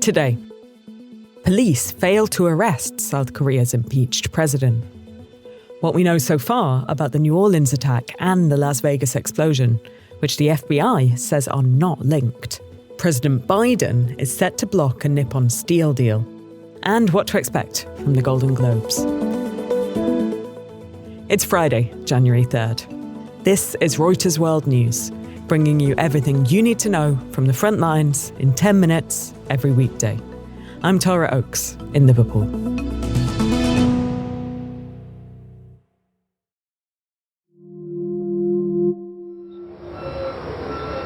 Today, police fail to arrest South Korea's impeached president. What we know so far about the New Orleans attack and the Las Vegas explosion, which the FBI says are not linked. President Biden is set to block a Nippon Steel deal. And what to expect from the Golden Globes. It's Friday, January 3rd. This is Reuters World News, bringing you everything you need to know from the front lines in 10 minutes every weekday. I'm Tara Oakes in Liverpool.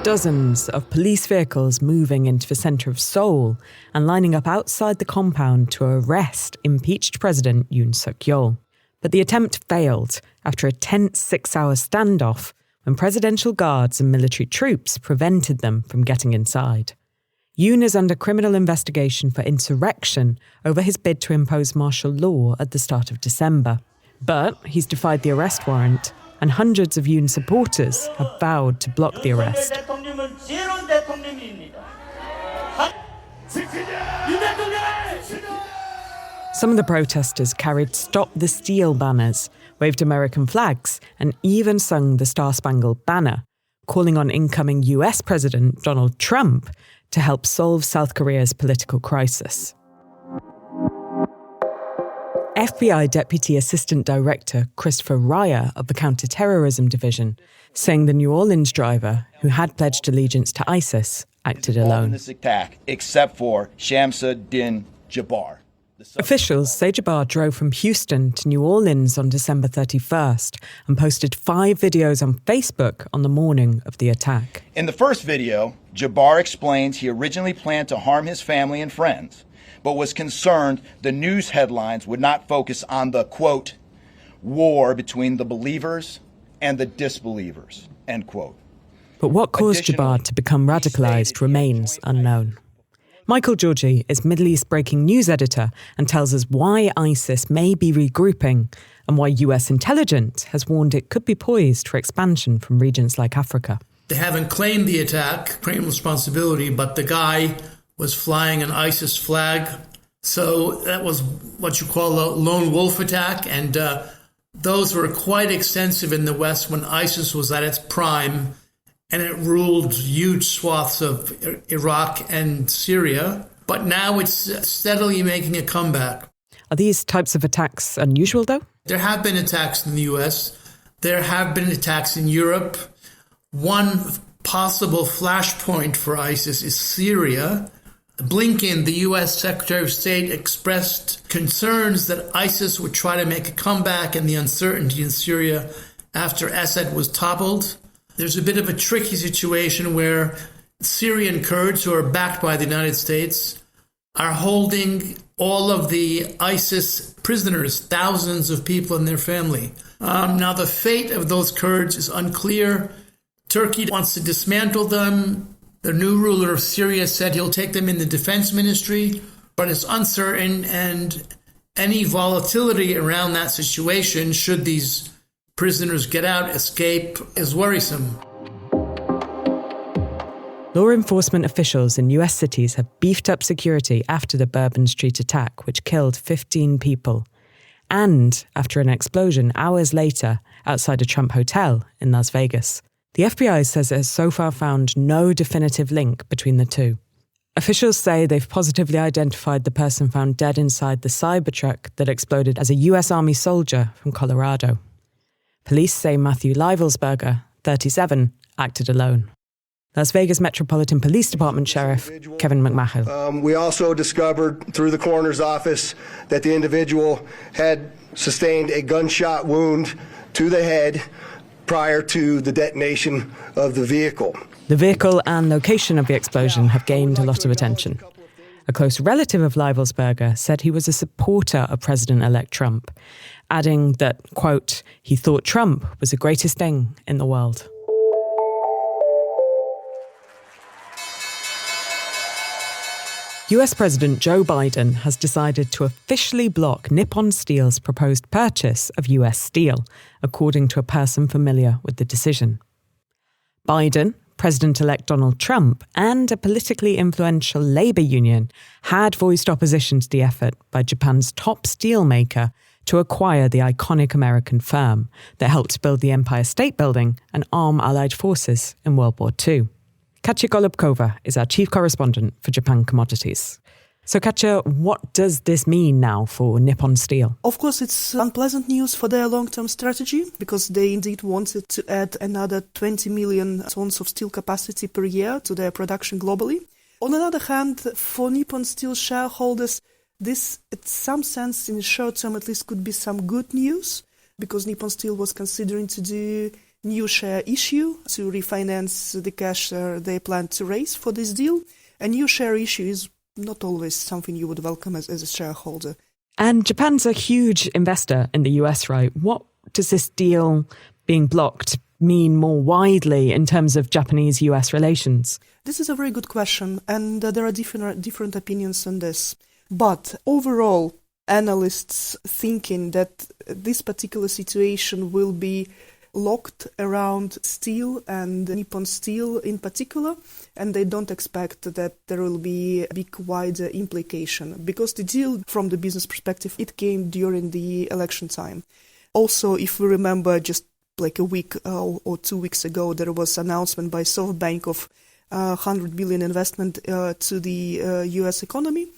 Dozens of police vehicles moving into the centre of Seoul and lining up outside the compound to arrest impeached President Yoon Suk Yeol. But the attempt failed after a tense 6-hour standoff when presidential guards and military troops prevented them from getting inside. Yoon is under criminal investigation for insurrection over his bid to impose martial law at the start of December. But he's defied the arrest warrant, and hundreds of Yoon supporters have vowed to block the arrest. Some of the protesters carried "Stop the Steal" banners, waved American flags, and even sung the Star-Spangled Banner, calling on incoming US President Donald Trump to help solve South Korea's political crisis. FBI Deputy Assistant Director Christopher Ryer of the Counterterrorism Division saying the New Orleans driver, who had pledged allegiance to ISIS, acted alone. In this attack, except for Shamsa Din Jabbar. Officials say Jabbar drove from Houston to New Orleans on December 31st and posted 5 videos on Facebook on the morning of the attack. In the first video, Jabbar explains he originally planned to harm his family and friends, but was concerned the news headlines would not focus on the, quote, war between the believers and the disbelievers, end quote. But what caused Jabbar to become radicalized remains unknown. Michael Georgi is Middle East breaking news editor and tells us why ISIS may be regrouping and why US intelligence has warned it could be poised for expansion from regions like Africa. They haven't claimed the attack, claimed responsibility, but the guy was flying an ISIS flag. So that was what you call a lone wolf attack. And those were quite extensive in the West when ISIS was at its prime. And it ruled huge swaths of Iraq and Syria. But now it's steadily making a comeback. Are these types of attacks unusual, though? There have been attacks in the US. There have been attacks in Europe. One possible flashpoint for ISIS is Syria. Blinken, the U.S. Secretary of State, expressed concerns that ISIS would try to make a comeback and the uncertainty in Syria after Assad was toppled. There's a bit of a tricky situation where Syrian Kurds, who are backed by the United States, are holding all of the ISIS prisoners, thousands of people and their family. Now, the fate of those Kurds is unclear. Turkey wants to dismantle them. The new ruler of Syria said he'll take them in the defense ministry, but it's uncertain, and any volatility around that situation, should these prisoners get out, escape, is worrisome. Law enforcement officials in US cities have beefed up security after the Bourbon Street attack, which killed 15 people, and after an explosion hours later outside a Trump hotel in Las Vegas. The FBI says it has so far found no definitive link between the two. Officials say they've positively identified the person found dead inside the Cybertruck that exploded as a US Army soldier from Colorado. Police say Matthew Leivelsberger, 37, acted alone. Las Vegas Metropolitan Police Department Sheriff Kevin McMahill. We also discovered through the coroner's office that the individual had sustained a gunshot wound to the head prior to the detonation of the vehicle. The vehicle and location of the explosion have gained a lot of attention. A close relative of Leivelsberger said he was a supporter of President-elect Trump, adding that, quote, he thought Trump was the greatest thing in the world. US President Joe Biden has decided to officially block Nippon Steel's proposed purchase of US steel, according to a person familiar with the decision. Biden, President-elect Donald Trump and a politically influential labour union had voiced opposition to the effort by Japan's top steel maker to acquire the iconic American firm that helped build the Empire State Building and arm Allied forces in World War II. Katya Golubkova is our chief correspondent for Japan Commodities. So Katya, what does this mean now for Nippon Steel? Of course, it's unpleasant news for their long-term strategy because they indeed wanted to add another 20 million tons of steel capacity per year to their production globally. On the other hand, for Nippon Steel shareholders, this, in some sense, in the short term at least, could be some good news because Nippon Steel was considering to do new share issue to refinance the cash they plan to raise for this deal. A new share issue is not always something you would welcome as a shareholder. And Japan's a huge investor in the US, right? What does this deal being blocked mean more widely in terms of Japanese-US relations? This is a very good question, and there are different opinions on this. But overall, analysts thinking that this particular situation will be locked around steel and Nippon Steel in particular, and they don't expect that there will be a big wider implication because the deal from the business perspective, it came during the election time. Also, if we remember just like a week or 2 weeks ago, there was an announcement by SoftBank of $100 billion investment to the US economy.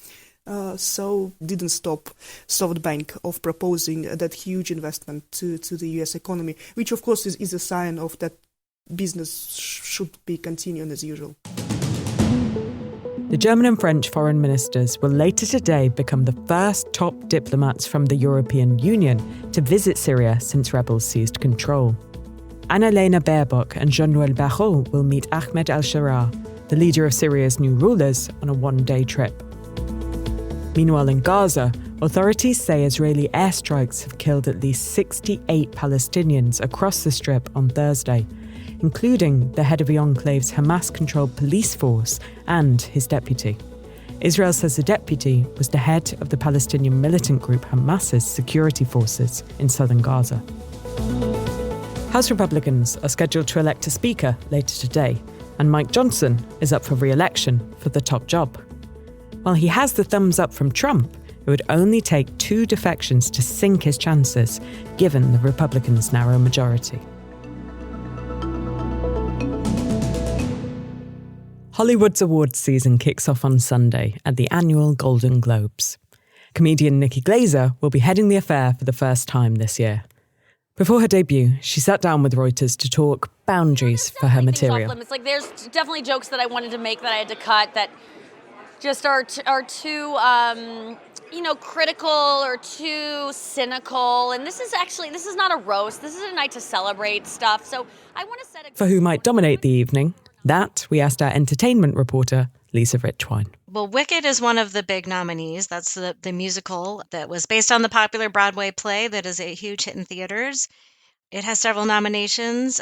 So didn't stop SoftBank of proposing that huge investment to the US economy, which of course is a sign of that business should be continuing as usual. The German and French foreign ministers will later today become the first top diplomats from the European Union to visit Syria since rebels seized control. Annalena Baerbock and Jean-Noël Barrot will meet Ahmed al-Sharaa, the leader of Syria's new rulers, on a one-day trip. Meanwhile, in Gaza, authorities say Israeli airstrikes have killed at least 68 Palestinians across the Strip on Thursday, including the head of the enclave's Hamas-controlled police force and his deputy. Israel says the deputy was the head of the Palestinian militant group Hamas's security forces in southern Gaza. House Republicans are scheduled to elect a speaker later today, and Mike Johnson is up for re-election for the top job. While he has the thumbs up from Trump, it would only take 2 defections to sink his chances, given the Republicans' narrow majority. Hollywood's awards season kicks off on Sunday at the annual Golden Globes. Comedian Nikki Glaser will be heading the affair for the first time this year. Before her debut, she sat down with Reuters to talk boundaries for her material. Like, there's definitely jokes that I wanted to make that I had to cut that just are too, critical or too cynical. And this is not a roast. This is a night to celebrate stuff. So I want to set it... For who might dominate the evening, that we asked our entertainment reporter, Lisa Richwine. Well, Wicked is one of the big nominees. That's the musical that was based on the popular Broadway play that is a huge hit in theaters. It has several nominations,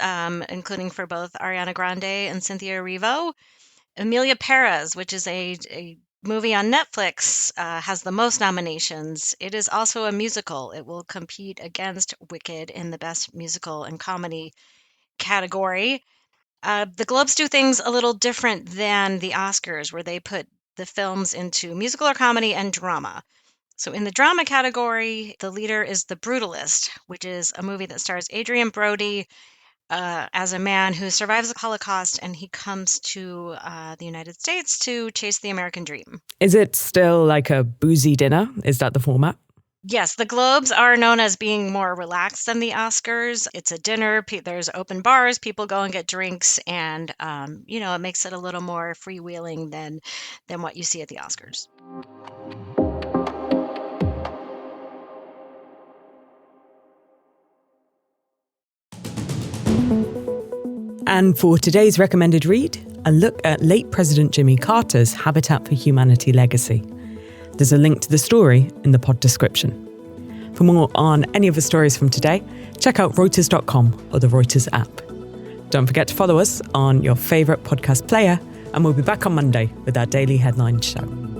including for both Ariana Grande and Cynthia Erivo. Emilia Perez, which is a movie on Netflix, has the most nominations. It is also a musical. It will compete against Wicked in the Best Musical and Comedy category. The Globes do things a little different than the Oscars, where they put the films into musical or comedy and drama. So in the drama category, the leader is The Brutalist, which is a movie that stars Adrian Brody as a man who survives the Holocaust, and he comes to the United States to chase the American dream. Is it still like a boozy dinner? Is that the format? Yes, the Globes are known as being more relaxed than the Oscars. It's a dinner. There's open bars. People go and get drinks, and it makes it a little more freewheeling than what you see at the Oscars. And for today's recommended read, a look at late President Jimmy Carter's Habitat for Humanity legacy. There's a link to the story in the pod description. For more on any of the stories from today, check out Reuters.com or the Reuters app. Don't forget to follow us on your favourite podcast player, and we'll be back on Monday with our daily headline show.